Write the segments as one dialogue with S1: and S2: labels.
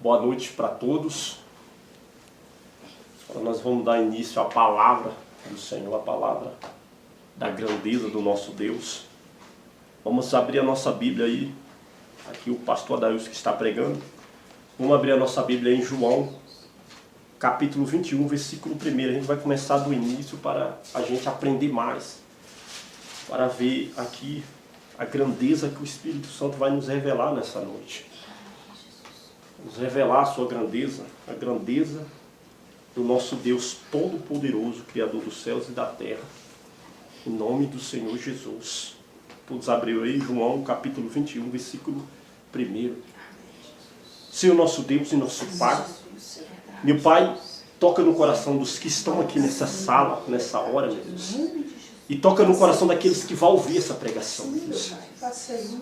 S1: Boa noite para todos. Agora nós vamos dar início à palavra do Senhor, a palavra da grandeza do nosso Deus. Vamos abrir a nossa Bíblia aí. Aqui o pastor Adailson que está pregando. Vamos abrir a nossa Bíblia em João, capítulo 21, versículo 1. A gente vai começar do início para a gente aprender mais. Para ver aqui a grandeza que o Espírito Santo vai nos revelar nessa noite. Nos revelar a sua grandeza, a grandeza do nosso Deus Todo-Poderoso, Criador dos céus e da terra. Em nome do Senhor Jesus. Todos abriram aí João capítulo 21, versículo 1. Senhor nosso Deus e nosso Pai, meu Pai, toca no coração dos que estão aqui nessa sala, nessa hora, meu Deus. E toca no coração daqueles que vão ouvir essa pregação, meu Deus.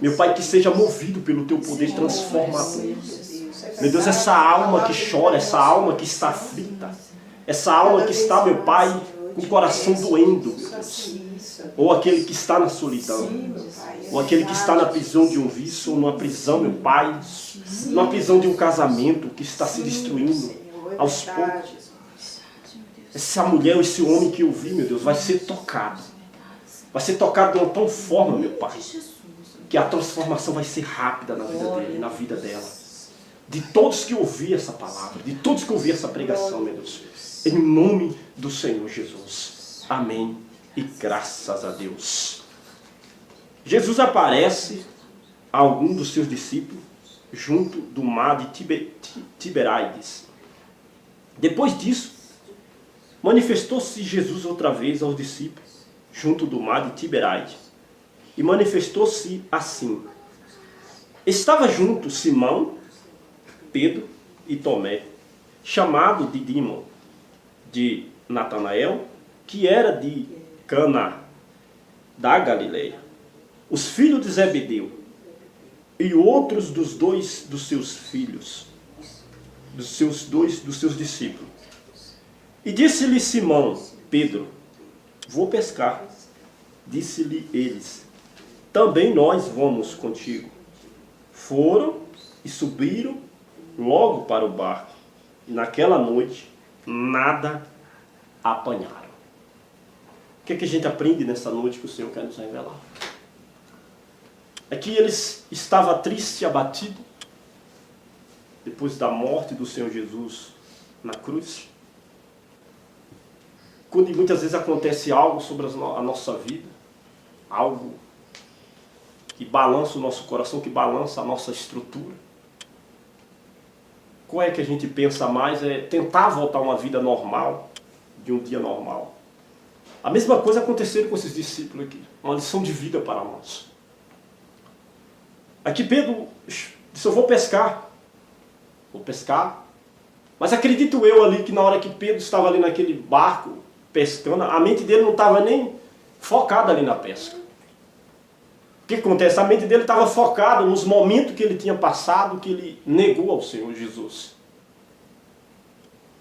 S1: Meu Pai, que seja movido pelo Teu poder transformador. Meu Deus, essa alma que chora, essa alma que está aflita, essa alma que está, meu Pai, com o coração doendo, meu Deus. Ou aquele que está na solidão, ou aquele que está na prisão de um vício, ou numa prisão, meu Pai, numa prisão de um casamento que está se destruindo aos poucos. Essa mulher ou esse homem que eu vi, meu Deus, vai ser tocado. Vai ser tocado de uma tal forma, meu Pai, que a transformação vai ser rápida na vida dele, na vida dela. De todos que ouviram essa palavra, de todos que ouviram essa pregação, meu Deus. Em nome do Senhor Jesus. Amém. E graças a Deus. Jesus aparece a algum dos seus discípulos junto do mar de Tiberíades. Depois disso, manifestou-se Jesus outra vez aos discípulos junto do mar de Tiberíades. E manifestou-se assim. Estava junto Simão, Pedro e Tomé, chamado de Dídimo, de Natanael, que era de Caná, da Galileia, os filhos de Zebedeu, e outros dos seus filhos, dos seus discípulos. E disse-lhe Simão, Pedro, vou pescar. Disse-lhe eles, também nós vamos contigo. Foram e subiram logo para o barco, e naquela noite nada apanharam. O que é que a gente aprende nessa noite que o Senhor quer nos revelar? É que eles estavam tristes e abatidos depois da morte do Senhor Jesus na cruz. Quando muitas vezes acontece algo sobre a nossa vida, algo que balança o nosso coração, que balança a nossa estrutura, qual é que a gente pensa mais? É tentar voltar a uma vida normal, de um dia normal. A mesma coisa aconteceu com esses discípulos aqui. Uma lição de vida para nós. Aqui Pedro disse, eu vou pescar. Vou pescar. Mas acredito eu ali que na hora que Pedro estava ali naquele barco pescando, a mente dele não estava nem focada ali na pesca. O que acontece? A mente dele estava focada nos momentos que ele tinha passado, que ele negou ao Senhor Jesus.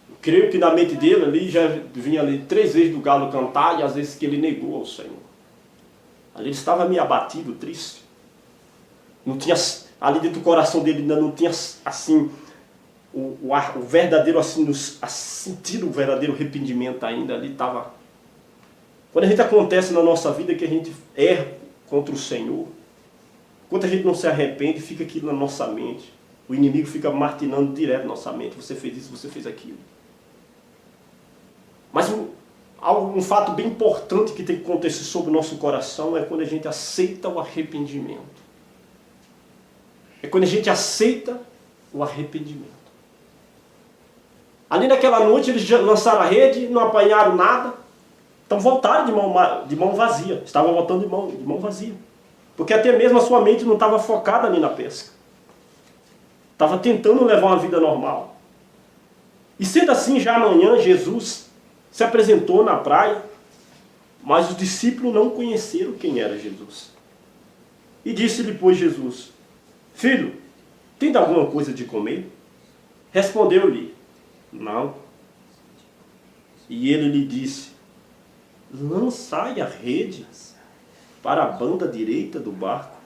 S1: Eu creio que na mente dele ali já vinha ali 3 vezes do galo cantar e às vezes que ele negou ao Senhor. Ali ele estava meio abatido, triste. Não tinha, ali dentro do coração dele ainda não tinha assim o verdadeiro assim, sentido o verdadeiro arrependimento ainda. Ali estava. Quando a gente acontece na nossa vida que a gente erra contra o Senhor, enquanto a gente não se arrepende, fica aquilo na nossa mente. O inimigo fica martinando direto na nossa mente. Você fez isso, você fez aquilo. Mas um fato bem importante que tem que acontecer sobre o nosso coração é quando a gente aceita o arrependimento. É quando a gente aceita o arrependimento. Ali naquela noite eles lançaram a rede, não apanharam nada. Então voltaram de mão vazia. Estavam voltando de mão vazia. Porque até mesmo a sua mente não estava focada ali na pesca. Estava tentando levar uma vida normal. E sendo assim, já amanhã Jesus se apresentou na praia, mas os discípulos não conheceram quem era Jesus. E disse-lhe, pois, Jesus, filho, tem alguma coisa de comer? Respondeu-lhe, não. E ele lhe disse, lançai a rede para a banda direita do barco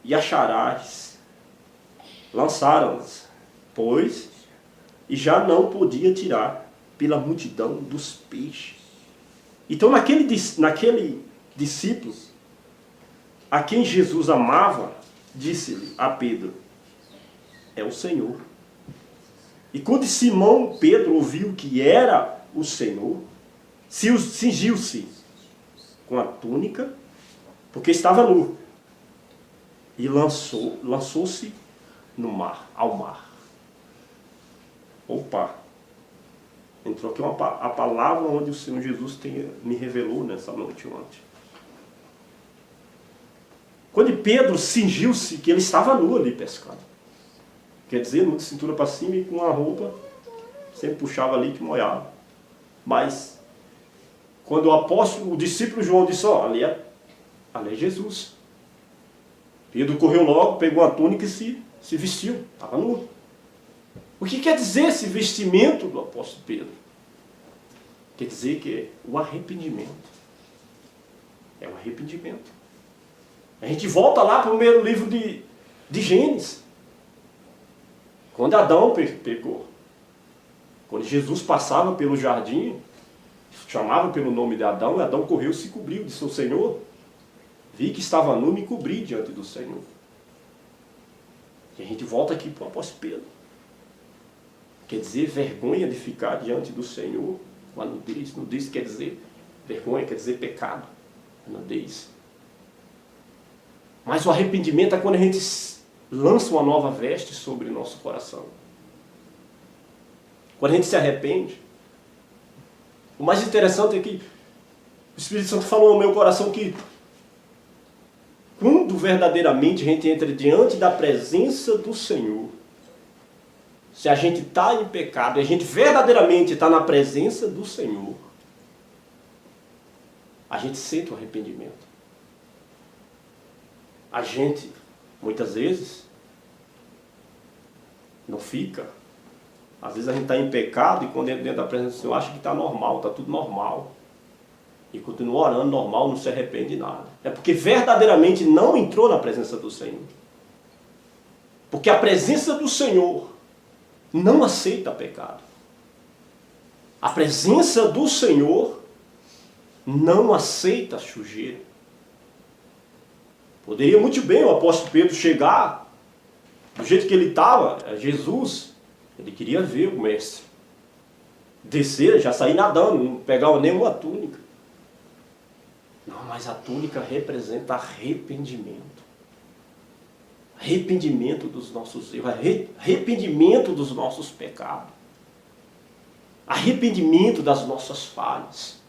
S1: e acharás. Lançaram-nas pois, e já não podia tirar pela multidão dos peixes. Então naquele discípulo, a quem Jesus amava, disse-lhe a Pedro, é o Senhor. E quando Simão Pedro ouviu que era o Senhor, cingiu-se com a túnica, porque estava nu, e lançou-se no mar, ao mar. Opa! Entrou aqui a palavra onde o Senhor Jesus me revelou nessa noite ontem. Quando Pedro cingiu-se, que ele estava nu ali pescando. Quer dizer, de cintura para cima e com a roupa, sempre puxava ali que molhava. Mas, quando o discípulo João disse, ó, ali é Jesus. Pedro correu logo, pegou a túnica e se vestiu, estava nu. O que quer dizer esse vestimento do apóstolo Pedro? Quer dizer que é o arrependimento. É o arrependimento. A gente volta lá para o primeiro livro de Gênesis. Quando Adão pecou. Quando Jesus passava pelo jardim, chamava pelo nome de Adão, e Adão correu e se cobriu, disse ao Senhor, vi que estava nu, me cobri diante do Senhor. E a gente volta aqui para o apóstolo Pedro. Quer dizer, vergonha de ficar diante do Senhor, a nudez. Nudez quer dizer vergonha, quer dizer pecado. A nudez. Mas o arrependimento é quando a gente lança uma nova veste sobre o nosso coração. Quando a gente se arrepende. O mais interessante é que o Espírito Santo falou no meu coração que quando verdadeiramente a gente entra diante da presença do Senhor, se a gente está em pecado e a gente verdadeiramente está na presença do Senhor, a gente sente o arrependimento. A gente, muitas vezes, não fica. Às vezes a gente está em pecado e quando entra dentro da presença do Senhor, acha que está normal, está tudo normal. E continua orando normal, não se arrepende de nada. É porque verdadeiramente não entrou na presença do Senhor. Porque a presença do Senhor não aceita pecado. A presença do Senhor não aceita sujeira. Poderia muito bem o apóstolo Pedro chegar do jeito que ele estava, Jesus, ele queria ver o mestre. Descer, já sair nadando, não pegava nenhuma túnica. Não, mas a túnica representa arrependimento. Arrependimento dos nossos erros, arrependimento dos nossos pecados. Arrependimento das nossas falhas.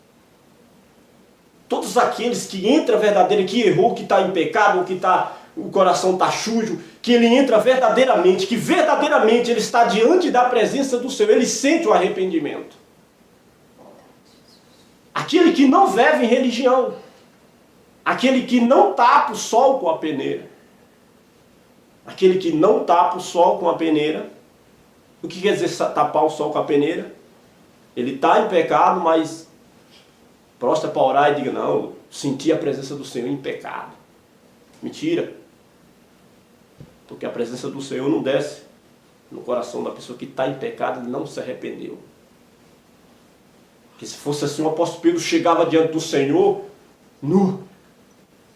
S1: Todos aqueles que entram verdadeiro, que errou, que está em pecado, que o coração está sujo, que ele entra verdadeiramente, que verdadeiramente ele está diante da presença do Senhor, ele sente o arrependimento. Aquele que não vive em religião, aquele que não tapa o sol com a peneira, aquele que não tapa o sol com a peneira, o que quer dizer tapar o sol com a peneira? Ele está em pecado, mas prostra para orar e diga, não, senti a presença do Senhor em pecado. Mentira. Porque a presença do Senhor não desce no coração da pessoa que está em pecado e não se arrependeu. Porque se fosse assim, o apóstolo Pedro chegava diante do Senhor, nu,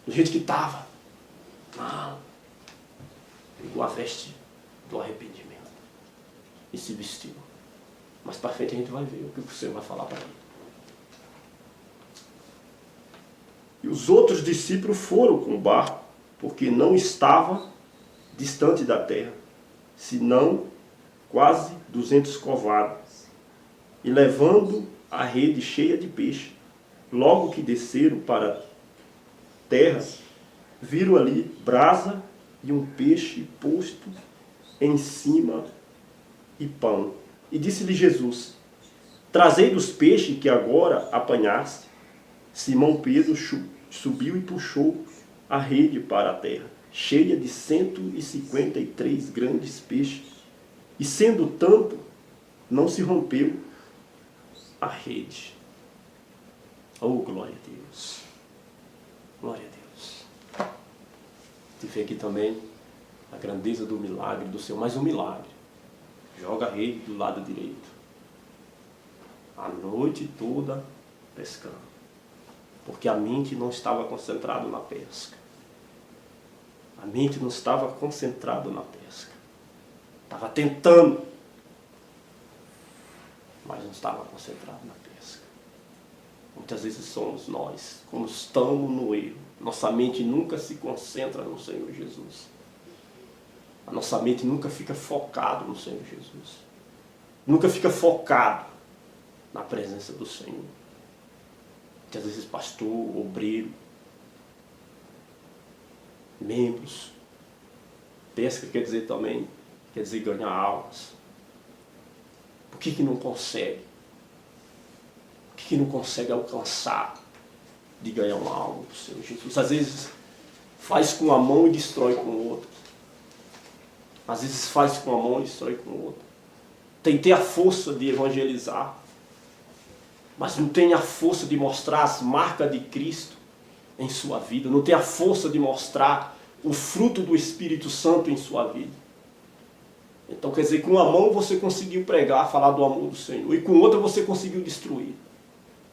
S1: do jeito que estava. Não. Pegou a veste do arrependimento e se vestiu. Mas para frente a gente vai ver o que o Senhor vai falar para ele. E os outros discípulos foram com o barco, porque não estava distante da terra, senão quase 200 covados. E levando a rede cheia de peixe, logo que desceram para a terra, viram ali brasa e um peixe posto em cima e pão. E disse-lhe Jesus, trazei dos peixes que agora apanhaste. Simão Pedro subiu e puxou a rede para a terra, cheia de 153 grandes peixes. E sendo tanto, não se rompeu a rede. Oh, glória a Deus! Glória a Deus! Você vê aqui também a grandeza do milagre do Senhor, mas um milagre. joga a rede do lado direito. A noite toda pescando. Porque a mente não estava concentrada na pesca. A mente não estava concentrada na pesca. Estava tentando, mas não estava concentrado na pesca. Muitas vezes somos nós, quando estamos no erro, nossa mente nunca se concentra no Senhor Jesus. A nossa mente nunca fica focada no Senhor Jesus. Nunca fica focado na presença do Senhor. Muitas vezes pastor, obreiro, membros. Pesca quer dizer também, quer dizer ganhar almas. Por que não consegue? Por que não consegue alcançar de ganhar uma alma para o Senhor Jesus? Às vezes faz com a mão e destrói com o outro. Às vezes faz com a mão e destrói com o outro. Tem a força de evangelizar, mas não tem a força de mostrar as marcas de Cristo em sua vida. Não tem a força de mostrar o fruto do Espírito Santo em sua vida. Então quer dizer, com uma mão você conseguiu pregar, falar do amor do Senhor, e com outra você conseguiu destruir.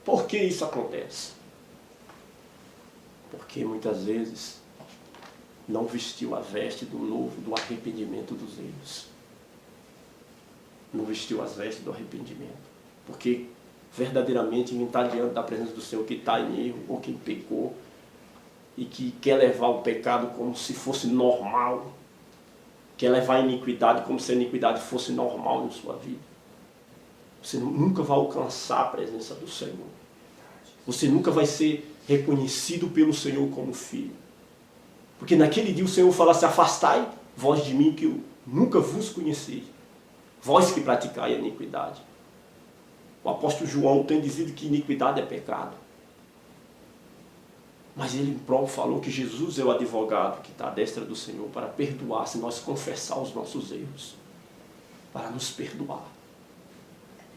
S1: Por que isso acontece? Porque muitas vezes não vestiu a veste do novo, do arrependimento dos erros. Não vestiu as vestes do arrependimento. Porque verdadeiramente quem está diante da presença do Senhor, que está em erro, ou quem pecou, e que quer levar o pecado como se fosse normal, quer levar a iniquidade como se a iniquidade fosse normal em sua vida, você nunca vai alcançar a presença do Senhor. Você nunca vai ser reconhecido pelo Senhor como filho. Porque naquele dia o Senhor fala assim: afastai vós de mim, que eu nunca vos conheci, vós que praticai a iniquidade. O apóstolo João tem dizido que iniquidade é pecado. Mas ele próprio falou que Jesus é o advogado que está à destra do Senhor para perdoar, se nós confessar os nossos erros, para nos perdoar.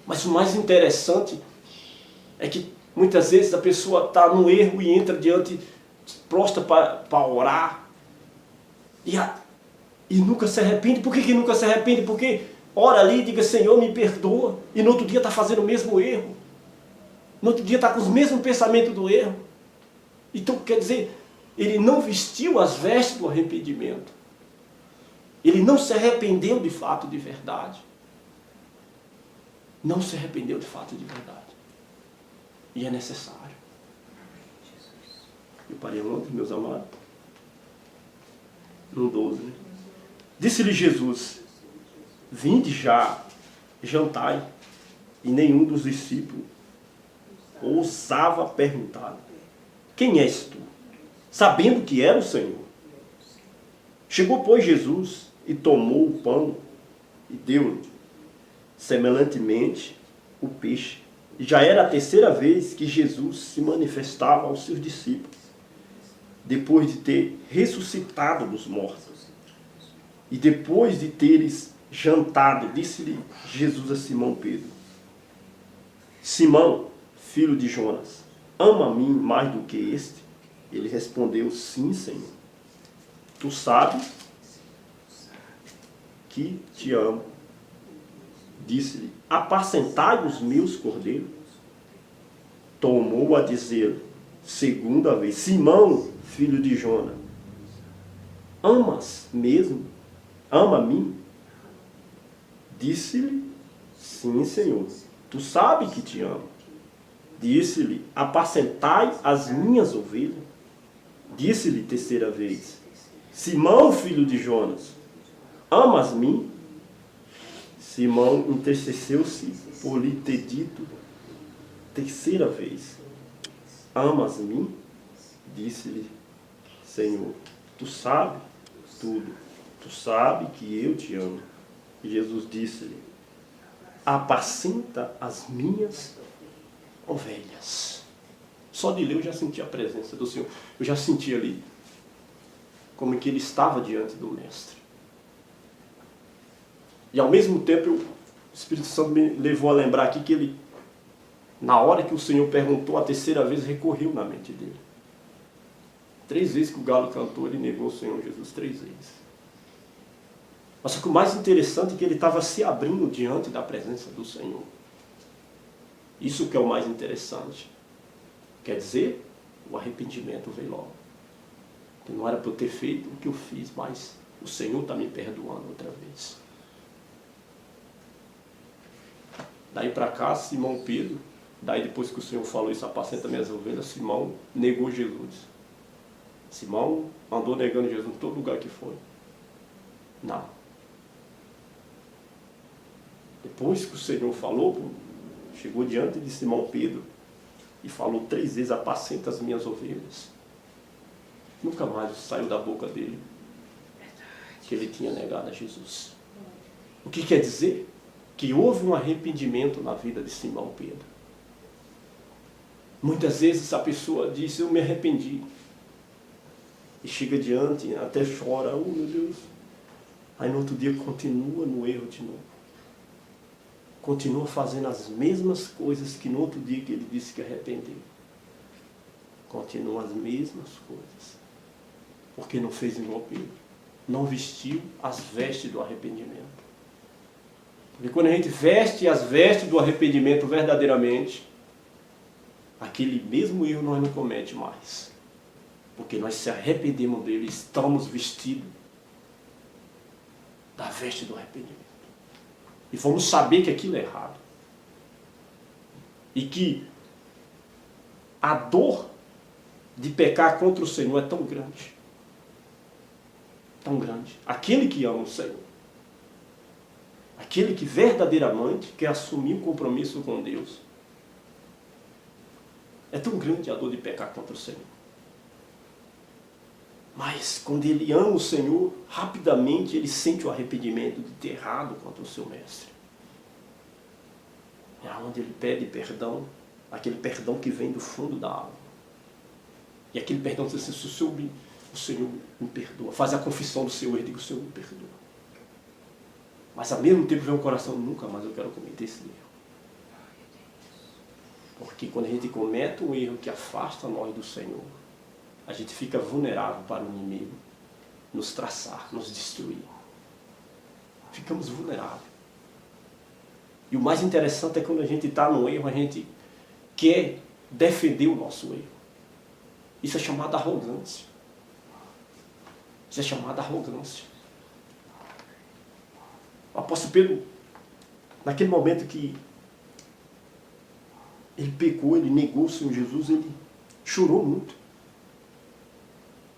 S1: Mas o mais interessante é que muitas vezes a pessoa está no erro e entra diante, prostra para orar, e nunca se arrepende. Por que nunca se arrepende? Porque ora ali e diga: Senhor, me perdoa, e no outro dia está fazendo o mesmo erro. No outro dia está com os mesmos pensamentos do erro. Então, quer dizer, ele não vestiu as vestes do arrependimento. Ele não se arrependeu de fato, de verdade. Não se arrependeu de fato, de verdade. E é necessário. Eu parei ontem, meus amados. No 12. Né? Disse-lhe Jesus: vinde já, jantai. E nenhum dos discípulos ousava perguntar: quem és tu? Sabendo que era o Senhor. Chegou, pois, Jesus e tomou o pão e deu-lhe, semelhantemente, o peixe. E já era a terceira vez que Jesus se manifestava aos seus discípulos, depois de ter ressuscitado dos mortos. E depois de teres jantado, disse-lhe Jesus a Simão Pedro: Simão, filho de Jonas, ama a mim mais do que este? Ele respondeu: sim, Senhor. Tu sabes que te amo. Disse-lhe: apacentai os meus cordeiros. Tomou a dizer segunda vez: Simão, filho de Jonas, amas mesmo? Ama a mim? Disse-lhe: sim, Senhor. Tu sabes que te amo. Disse-lhe: apacentai as minhas ovelhas. Disse-lhe terceira vez: Simão, filho de Jonas, amas-me? Simão entristeceu-se por lhe ter dito terceira vez: amas-me? Disse-lhe: Senhor, tu sabes tudo. Tu sabes que eu te amo. E Jesus disse-lhe: apacenta as minhas ovelhas. Só de ler eu já senti a presença do Senhor. Eu já senti ali como que ele estava diante do Mestre. E ao mesmo tempo o Espírito Santo me levou a lembrar aqui que ele, na hora que o Senhor perguntou a terceira vez, recorreu na mente dele. 3 vezes que o galo cantou, ele negou o Senhor Jesus 3 vezes. Mas só que o mais interessante é que ele estava se abrindo diante da presença do Senhor. Isso que é o mais interessante. Quer dizer, o arrependimento veio logo. Que não era para eu ter feito o que eu fiz, mas o Senhor está me perdoando outra vez. Daí para cá, Simão Pedro, daí depois que o Senhor falou isso, apacenta minhas ovelhas, Simão negou Jesus. Simão andou negando Jesus em todo lugar que foi. Não. Depois que o Senhor falou, chegou diante de Simão Pedro e falou 3 vezes, apacenta as minhas ovelhas. Nunca mais saiu da boca dele que ele tinha negado a Jesus. O que quer dizer? Que houve um arrependimento na vida de Simão Pedro. Muitas vezes a pessoa diz, eu me arrependi. E chega diante, até chora, oh meu Deus. Aí no outro dia continua no erro de novo. Continua fazendo as mesmas coisas que no outro dia que ele disse que arrependeu. Continua as mesmas coisas. Porque não fez igual Pedro. Não vestiu as vestes do arrependimento. Porque quando a gente veste as vestes do arrependimento verdadeiramente, aquele mesmo erro nós não comete mais. Porque nós se arrependemos dele, estamos vestidos da veste do arrependimento. E vamos saber que aquilo é errado. E que a dor de pecar contra o Senhor é tão grande. Tão grande. Aquele que ama o Senhor. Aquele que verdadeiramente quer assumir um compromisso com Deus. É tão grande a dor de pecar contra o Senhor. Mas quando ele ama o Senhor, rapidamente ele sente o arrependimento de ter errado contra o seu mestre. É onde ele pede perdão, aquele perdão que vem do fundo da alma. E aquele perdão diz assim, o Senhor me perdoa. Faz a confissão do seu erro e diga, o Senhor me perdoa. Mas ao mesmo tempo vem o coração, nunca mais eu quero cometer esse erro. Porque quando a gente comete um erro que afasta nós do Senhor, a gente fica vulnerável para o inimigo nos traçar, nos destruir. Ficamos vulneráveis. E o mais interessante é quando a gente está no erro, a gente quer defender o nosso erro. Isso é chamado arrogância. Isso é chamado arrogância. O apóstolo Pedro, naquele momento que ele pecou, ele negou o Senhor Jesus, ele chorou muito.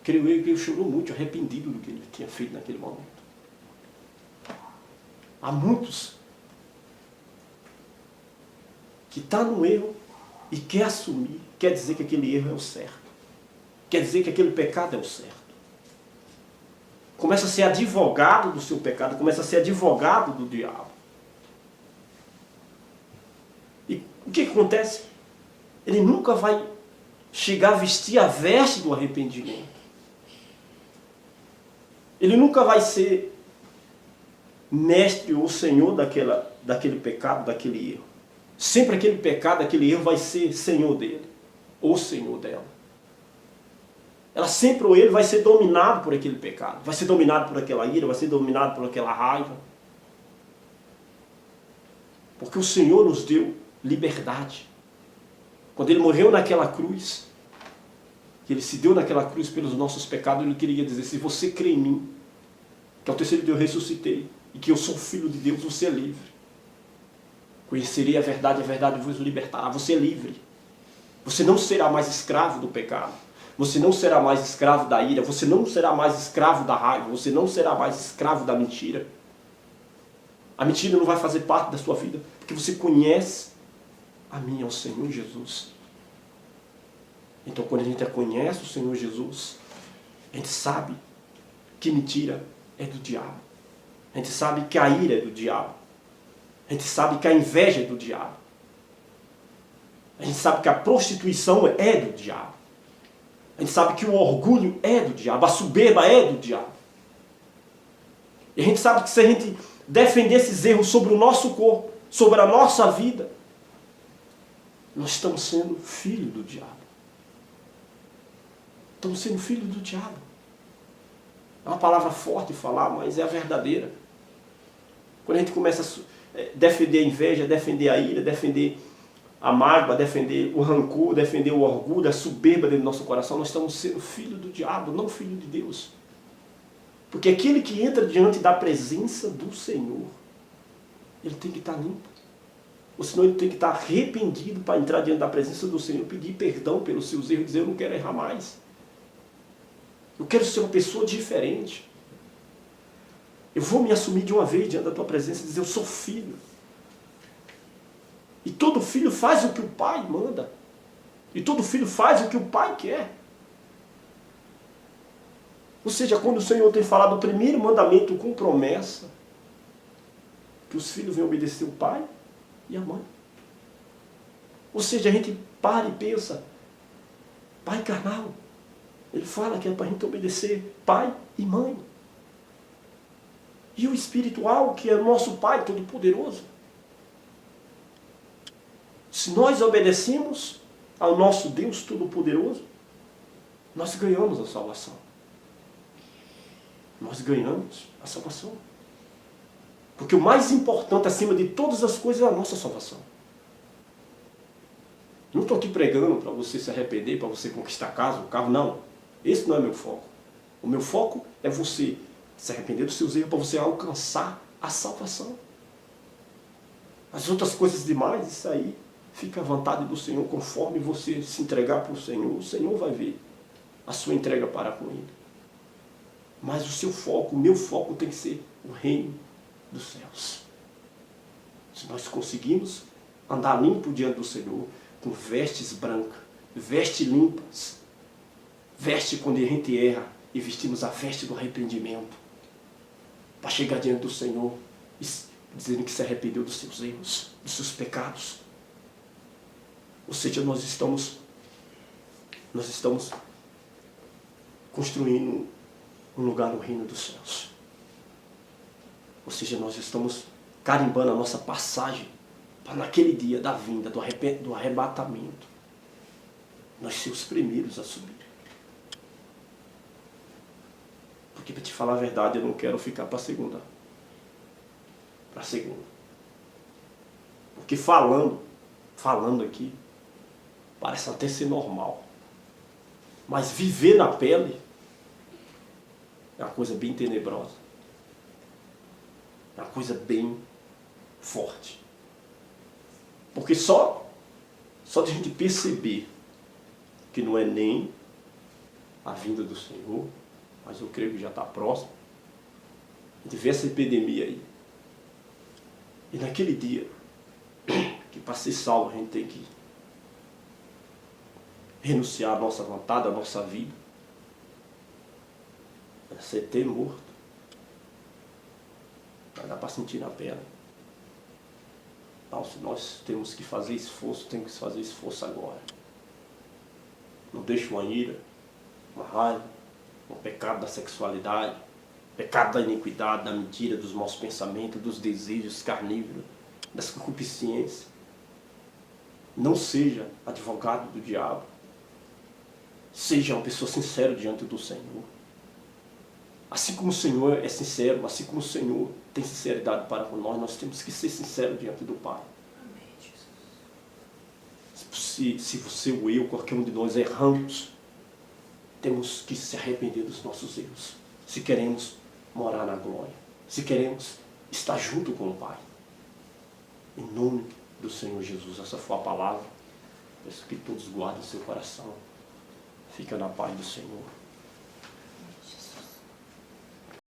S1: Creio eu que ele chorou muito, arrependido do que ele tinha feito naquele momento. Há muitos que estão no erro e quer assumir, quer dizer que aquele erro é o certo. Quer dizer que aquele pecado é o certo. Começa a ser advogado do seu pecado, começa a ser advogado do diabo. E o que acontece? Ele nunca vai chegar a vestir a veste do arrependimento. Ele nunca vai ser mestre ou senhor daquele pecado, daquele erro. Sempre aquele pecado, aquele erro vai ser senhor dele, ou senhor dela. Ela sempre ou ele vai ser dominado por aquele pecado, vai ser dominado por aquela ira, vai ser dominado por aquela raiva. Porque o Senhor nos deu liberdade. Quando ele morreu naquela cruz, que ele se deu naquela cruz pelos nossos pecados, ele queria dizer, se você crê em mim, que ao terceiro dia eu ressuscitei, e que eu sou filho de Deus, você é livre. Conhecerei a verdade vos libertará. Você é livre. Você não será mais escravo do pecado. Você não será mais escravo da ira. Você não será mais escravo da raiva. Você não será mais escravo da mentira. A mentira não vai fazer parte da sua vida, porque você conhece a mim, ao Senhor Jesus. Então quando a gente conhece o Senhor Jesus, a gente sabe que mentira é do diabo. A gente sabe que a ira é do diabo. A gente sabe que a inveja é do diabo. A gente sabe que a prostituição é do diabo. A gente sabe que o orgulho é do diabo. A soberba é do diabo. E a gente sabe que se a gente defender esses erros sobre o nosso corpo, sobre a nossa vida, nós estamos sendo filhos do diabo. Estamos sendo filhos do diabo. É uma palavra forte falar, mas é a verdadeira. Quando a gente começa a defender a inveja, defender a ira, defender a mágoa, defender o rancor, defender o orgulho, a soberba dentro do nosso coração, nós estamos sendo filho do diabo, não filho de Deus. Porque aquele que entra diante da presença do Senhor, ele tem que estar limpo. Ou senão ele tem que estar arrependido para entrar diante da presença do Senhor, pedir perdão pelos seus erros, dizer, eu não quero errar mais. Eu quero ser uma pessoa diferente. Eu vou me assumir de uma vez diante da tua presença e dizer, eu sou filho. E todo filho faz o que o pai manda. E todo filho faz o que o pai quer. Ou seja, quando o Senhor tem falado o primeiro mandamento com promessa, que os filhos venham obedecer o pai e a mãe. Ou seja, a gente para e pensa, pai carnal, ele fala que é para a gente obedecer pai e mãe. E o espiritual, que é o nosso Pai Todo-Poderoso. Se nós obedecemos ao nosso Deus Todo-Poderoso, nós ganhamos a salvação. Nós ganhamos a salvação. Porque o mais importante acima de todas as coisas é a nossa salvação. Não estou aqui pregando para você se arrepender, para você conquistar a casa, o carro, não. Esse não é meu foco. O meu foco é você se arrepender dos seus erros para você alcançar a salvação. As outras coisas demais, isso aí, fica à vontade do Senhor, conforme você se entregar para o Senhor vai ver a sua entrega para com Ele. Mas o seu foco, o meu foco tem que ser o reino dos céus. Se nós conseguimos andar limpo diante do Senhor, com vestes brancas, vestes limpas, veste quando a gente erra e vestimos a veste do arrependimento, para chegar diante do Senhor, dizendo que se arrependeu dos seus erros, dos seus pecados. Ou seja, nós estamos construindo um lugar no reino dos céus. Ou seja, nós estamos carimbando a nossa passagem para naquele dia da vinda, do arrebatamento, nós ser os primeiros a subir. Porque, para te falar a verdade, eu não quero ficar para a segunda. Porque falando aqui, parece até ser normal. Mas viver na pele é uma coisa bem tenebrosa. É uma coisa bem forte. Porque só de a gente perceber que não é nem a vinda do Senhor, mas eu creio que já está próximo, a gente vê essa epidemia aí. E naquele dia, que para ser salvo a gente tem que renunciar à nossa vontade, à nossa vida, para ser até morto, vai dar para sentir na pele. Então, se nós temos que fazer esforço, temos que fazer esforço agora. Não deixe uma ira, uma raiva, um pecado da sexualidade, pecado da iniquidade, da mentira, dos maus pensamentos, dos desejos carnívoros, das concupiscências. Não seja advogado do diabo. Seja uma pessoa sincera diante do Senhor. Assim como o Senhor é sincero, assim como o Senhor tem sinceridade para com nós, nós temos que ser sinceros diante do Pai.
S2: Amém, Jesus.
S1: Se você ou eu, qualquer um de nós erramos, temos que se arrepender dos nossos erros. Se queremos morar na glória, se queremos estar junto com o Pai. Em nome do Senhor Jesus, essa foi a palavra. Peço que todos guardem seu coração. Fica na paz do Senhor.